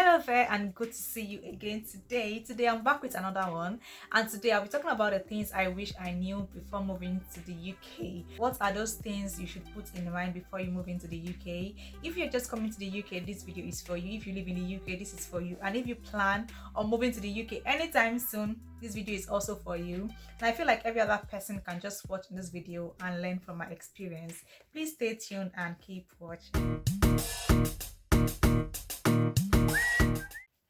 Hello there and good to see you again today. I'm back with another one, and today I'll be talking about the things I wish I knew before moving to the UK. What are those things you should put in mind before you move into the UK? If you're just coming to the UK, this video is for you. If you live in the UK, this is for you. And if you plan on moving to the UK anytime soon, this video is also for you. And I feel like every other person can just watch this video and learn from my experience. Please stay tuned and keep watching.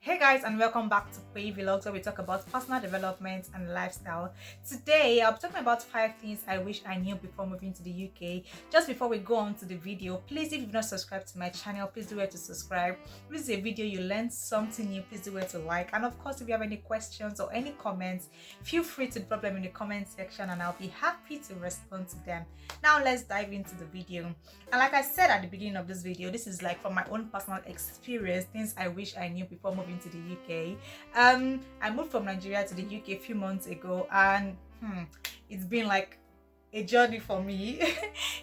Hey guys, and welcome back to Peyi Vlogs, where we talk about personal development and lifestyle. Today I'll be talking about 5 things I wish I knew before moving to the UK. Just before we go on to the video, please, if you've not subscribed to my channel, please do it to subscribe. If this is a video you learned something new, please do it to like. And of course, if you have any questions or any comments, feel free to drop them in the comment section and I'll be happy to respond to them. Now let's dive into the video. And like I said at the beginning of this video, this is like from my own personal experience, things I wish I knew before moving to the UK. I moved from Nigeria to the UK a few months ago, and it's been like a journey for me.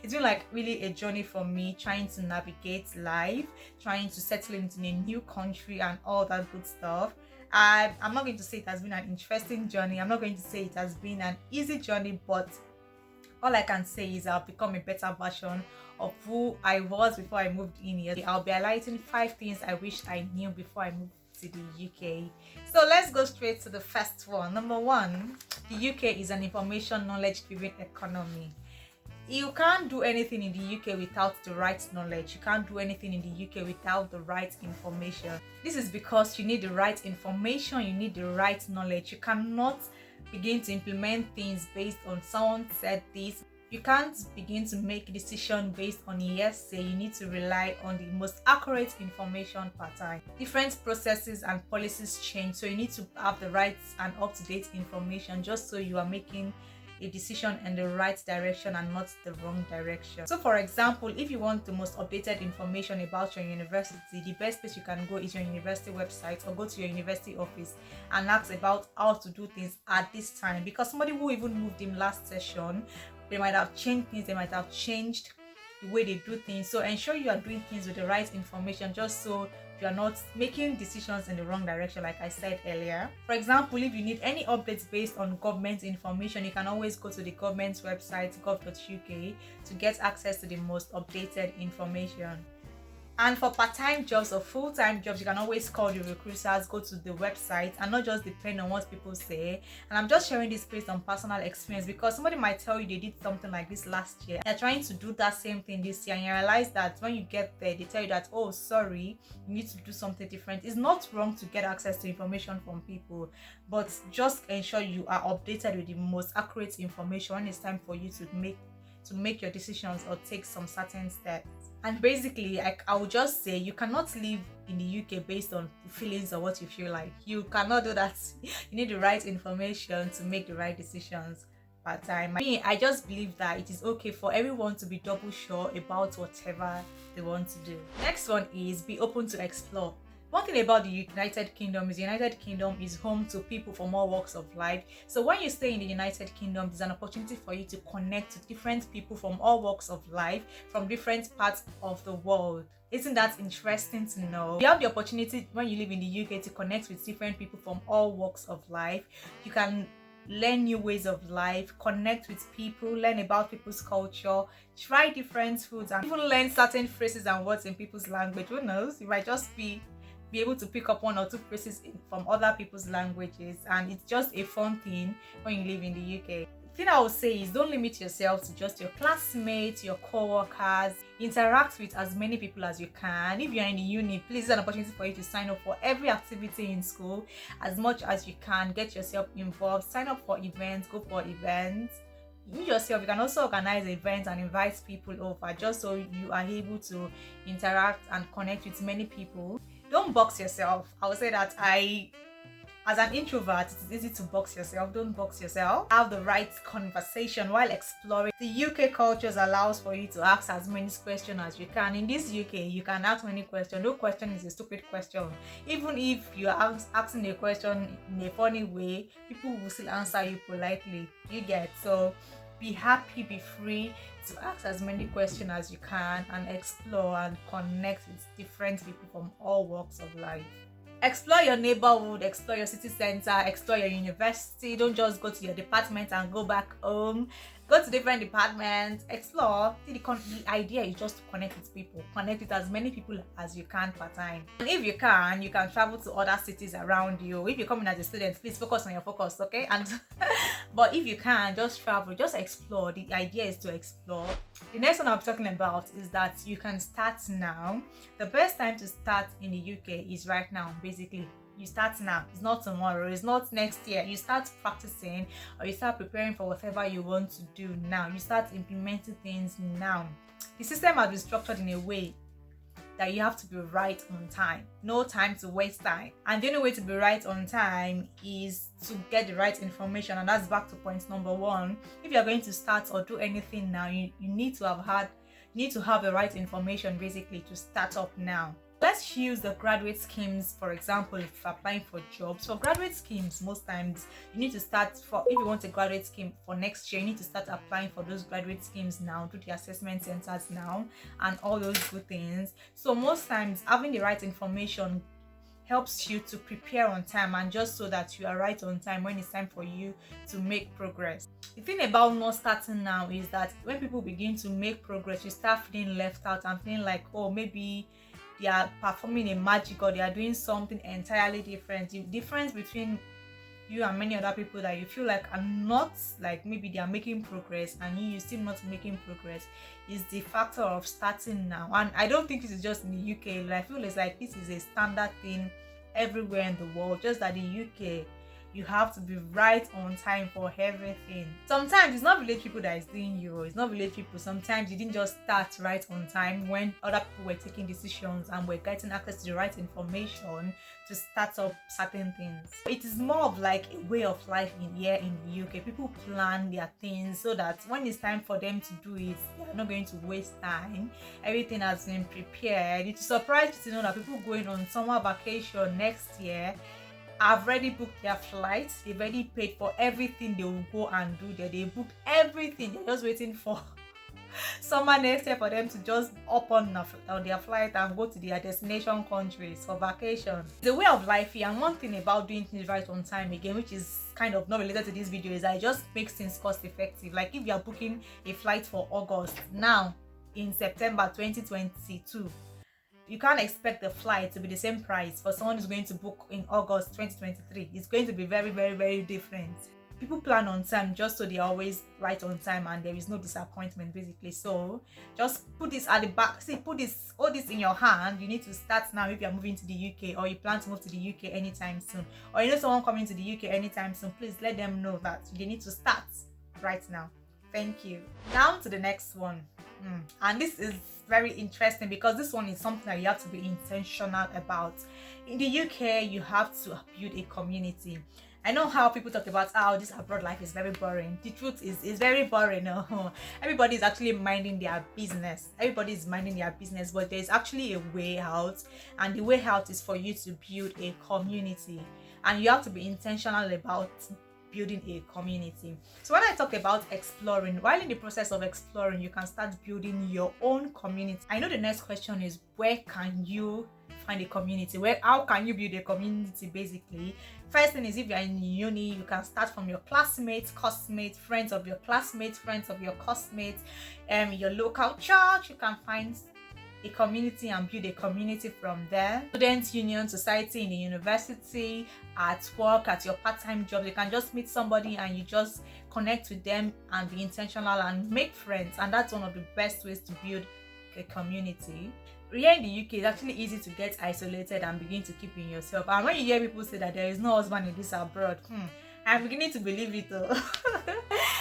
It's been like really a journey for me, trying to navigate life, trying to settle into a new country and all that good stuff. I'm not going to say it has been an interesting journey. I'm not going to say it has been an easy journey, but all I can say is I've become a better version of who I was before I moved in here. I'll be highlighting 5 things I wish I knew before I moved to the UK. So let's go straight to the first one. Number 1, the UK is an information knowledge driven economy. You can't do anything in the UK without the right knowledge. You can't do anything in the UK without the right information. This is because you need the right information, you need the right knowledge. You cannot begin to implement things based on someone said this. You can't begin to make a decision based on hearsay. You need to rely on the most accurate information per time. Different processes and policies change, so you need to have the right and up-to-date information just so you are making a decision in the right direction and not the wrong direction. So for example, if you want the most updated information about your university, the best place you can go is your university website, or go to your university office and ask about how to do things at this time, because somebody who even moved in last session, they might have changed things, they might have changed the way they do things. So ensure you are doing things with the right information, just so you are not making decisions in the wrong direction, like I said earlier. For example, if you need any updates based on government information, you can always go to the government's website, gov.uk, to get access to the most updated information. And for part-time jobs or full-time jobs, you can always call the recruiters, go to the website, and not just depend on what people say. And I'm just sharing this based on personal experience, because somebody might tell you they did something like this last year. They're trying to do that same thing this year, and you realize that when you get there, they tell you that, oh, sorry, you need to do something different. It's not wrong to get access to information from people, but just ensure you are updated with the most accurate information when it's time for you to make your decisions or take some certain steps. And basically, I would just say, you cannot live in the UK based on feelings or what you feel like. You cannot do that. You need the right information to make the right decisions per time. I just believe that it is okay for everyone to be double sure about whatever they want to do. Next one is be open to explore. One thing about the United Kingdom is the United Kingdom is home to people from all walks of life. So when you stay in the United Kingdom, there's an opportunity for you to connect to different people from all walks of life, from different parts of the world. Isn't that interesting to know? You have the opportunity when you live in the UK to connect with different people from all walks of life. You can learn new ways of life, connect with people, learn about people's culture, try different foods, and even learn certain phrases and words in people's language. Who knows? You might just be able to pick up 1 or 2 phrases from other people's languages, and it's just a fun thing when you live in the UK. The thing I would say is, don't limit yourself to just your classmates, your co-workers. Interact with as many people as you can. If you're in the uni, please, it's an opportunity for you to sign up for every activity in school as much as you can. Get yourself involved, sign up for events, go for events. You yourself, you can also organize events and invite people over, just so you are able to interact and connect with many people. Don't box yourself. I would say that as an introvert, it is easy to box yourself. Don't box yourself. Have the right conversation while exploring. The UK cultures allows for you to ask as many questions as you can. In this UK, you can ask many questions. No question is a stupid question. Even if you are asking a question in a funny way, people will still answer you politely. You get? So be happy, be free to ask as many questions as you can and explore and connect with different people from all walks of life. Explore your neighborhood, explore your city center, explore your university. Don't just go to your department and go back home. Go to different departments, explore. See, the idea is just to connect with people, connect with as many people as you can per time. And if you can travel to other cities around you. If you come in as a student, please focus on your focus, okay? And but if you can, just travel, just explore. The idea is to explore. The next one I'm talking about is that you can start now. The best time to start in the UK is right now, basically. You start now. It's not tomorrow. It's not next year. You start practicing, or you start preparing for whatever you want to do now. You start implementing things now. The system has been structured in a way that you have to be right on time. No time to waste time. And the only way to be right on time is to get the right information. And that's back to point number one. If you're going to start or do anything now, you need to have the right information basically to start up now. Let's use the graduate schemes, for example, if you're applying for jobs. For graduate schemes, most times you need to start if you want a graduate scheme for next year, you need to start applying for those graduate schemes now, do the assessment centers now, and all those good things. So most times having the right information helps you to prepare on time, and just so that you are right on time when it's time for you to make progress. The thing about not starting now is that when people begin to make progress, you start feeling left out and feeling like, oh, maybe they are performing a magic or they are doing something entirely different. The difference between you and many other people that you feel like are not, like maybe they are making progress and you still not making progress, is the factor of starting now. And I don't think this is just in the UK. I feel it's like this is a standard thing everywhere in the world, just that the UK, you have to be right on time for everything. Sometimes it's not village people that is doing you, it's not village people. Sometimes you didn't just start right on time when other people were taking decisions and were getting access to the right information to start up certain things. It is more of like a way of life here in the UK. People plan their things so that when it's time for them to do it, they're not going to waste time. Everything has been prepared. It's surprising to know that people going on summer vacation next year have already booked their flights. They've already paid for everything they will go and do there. They booked everything. They're just waiting for summer next year for them to just hop on their flight and go to their destination countries for vacation. The way of life here, and one thing about doing things right on time again, which is kind of not related to this video, is that it just makes things cost effective. Like if you are booking a flight for August now in September 2022, you can't expect the flight to be the same price for someone who's going to book in August 2023. It's going to be very, very, very different. People plan on time just so they're always right on time and there is no disappointment basically. So just put this at the back. See, all this in your hand. You need to start now if you're moving to the UK or you plan to move to the UK anytime soon. Or you know someone coming to the UK anytime soon. Please let them know that they need to start right now. Thank you. Now to the next one. And this is very interesting because this one is something that you have to be intentional about. In the UK, you have to build a community. I know how people talk about how this abroad life is very boring. The truth is, it's very boring. Everybody is actually minding their business. Everybody is minding their business, but there's actually a way out, and the way out is for you to build a community, and you have to be intentional about building a community. So when I talk about exploring, while in the process of exploring, you can start building your own community. I know the next question is, where can you find a community? How can you build a community basically? First thing is, if you're in uni, you can start from your classmates, classmates, friends of your classmates, friends of your classmates, your local church. You can find a community and build a community from there. Student union, society in the university, at work, at your part-time job, you can just meet somebody and you just connect with them and be intentional and make friends. And that's one of the best ways to build a community. Here in the UK, it's actually easy to get isolated and begin to keep in yourself. And when you hear people say that there is no husband in this abroad, I'm beginning to believe it though.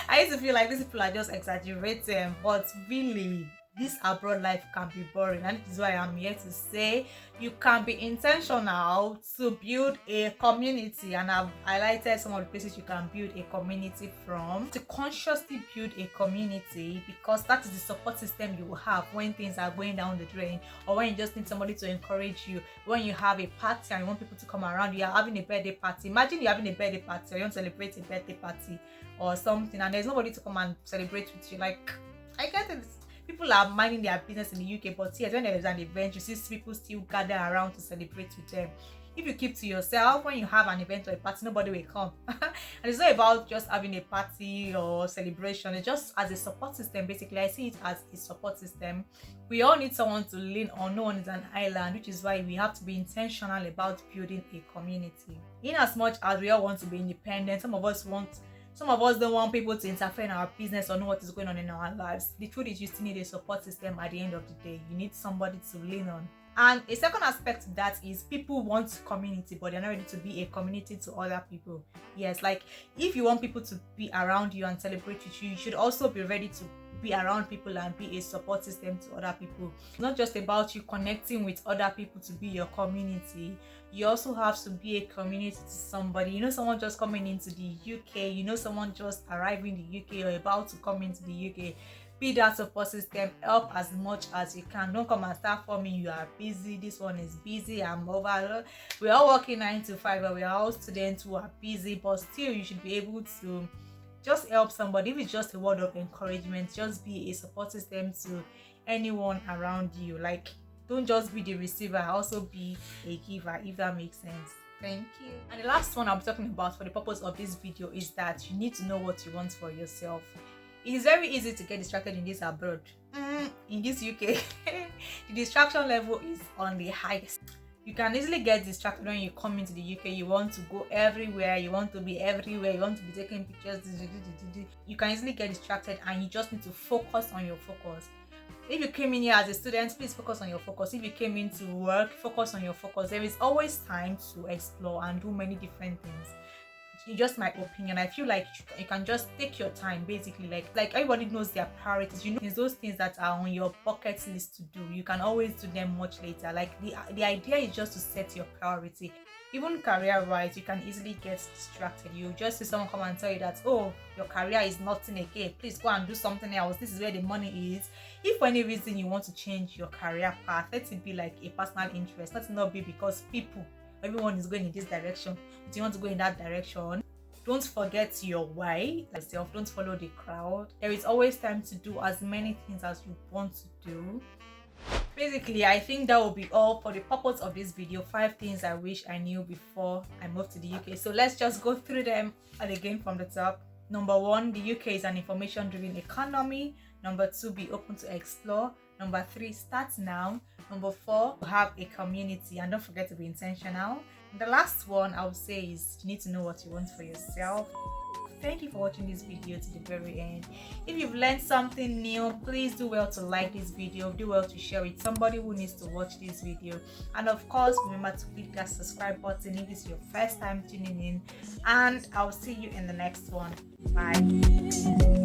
I used to feel like these people are just exaggerating, but really, this abroad life can be boring, and this is why I'm here to say you can be intentional to build a community, and I've highlighted some of the places you can build a community from. To consciously build a community, because that is the support system you will have when things are going down the drain, or when you just need somebody to encourage you, when you have a party and you want people to come around. You are having a birthday party. Imagine you're having a birthday party, or you want to celebrate a birthday party or something, and there's nobody to come and celebrate with you. Like, I get it. People are minding their business in the UK, but yes, when there is an event, you see people still gather around to celebrate with them. If you keep to yourself, when you have an event or a party, nobody will come. And it's not about just having a party or celebration. It's just as a support system. Basically, I see it as a support system. We all need someone to lean on. No one is an island, which is why we have to be intentional about building a community. In as much as we all want to be independent, some of us don't want people to interfere in our business or know what is going on in our lives. The truth is, you still need a support system at the end of the day. You need somebody to lean on. And a second aspect to that is people want community, but they're not ready to be a community to other people. Yes, like if you want people to be around you and celebrate with you, you should also be ready to be around people and be a support system to other people. It's not just about you connecting with other people to be your community. You also have to be a community to somebody. You know, someone just coming into the UK, you know, someone just arriving in the UK or about to come into the UK. Be that support system. Help as much as you can. Don't come and start for me. You are busy, this one is busy, I'm over. We're all working 9 to 5, but we are all students who are busy, but still you should be able to just help somebody. If it's just a word of encouragement, just be a support system to anyone around you. Like, don't just be the receiver, also be a giver, if that makes sense. Thank you. And the last one I'm talking about for the purpose of this video is that you need to know what you want for yourself. It is very easy to get distracted in this abroad. In this UK, the distraction level is on the highest. You can easily get distracted when you come into the UK. You want to go everywhere, you want to be everywhere, you want to be taking pictures. You can easily get distracted, and you just need to focus on your focus. If you came in here as a student, please focus on your focus. If you came in to work, focus on your focus. There is always time to explore and do many different things. It's just my opinion. I feel like you can just take your time, basically. Like everybody knows their priorities. You know, it's those things that are on your bucket list to do. You can always do them much later. Like the idea is just to set your priority. Even career-wise, you can easily get distracted. You just see someone come and tell you that, oh, your career is nothing again. Please go and do something else. This is where the money is. If for any reason you want to change your career path, let it be like a personal interest. Let it not be because everyone is going in this direction, but you want to go in that direction. Don't forget your why yourself. Don't follow the crowd. There is always time to do as many things as you want to do. Basically, I think that will be all for the purpose of this video. 5 things I wish I knew before I moved to the UK. So let's just go through them again from the top. Number 1, the UK is an information-driven economy. Number 2, be open to explore. Number 3, start now. Number 4, have a community, and don't forget to be intentional. And the last one I would say is you need to know what you want for yourself. Thank you for watching this video to the very end. If you've learned something new, please do well to like this video, do well to share it. Somebody who needs to watch this video. And of course, remember to click that subscribe button if it's your first time tuning in. And I'll see you in the next one. Bye.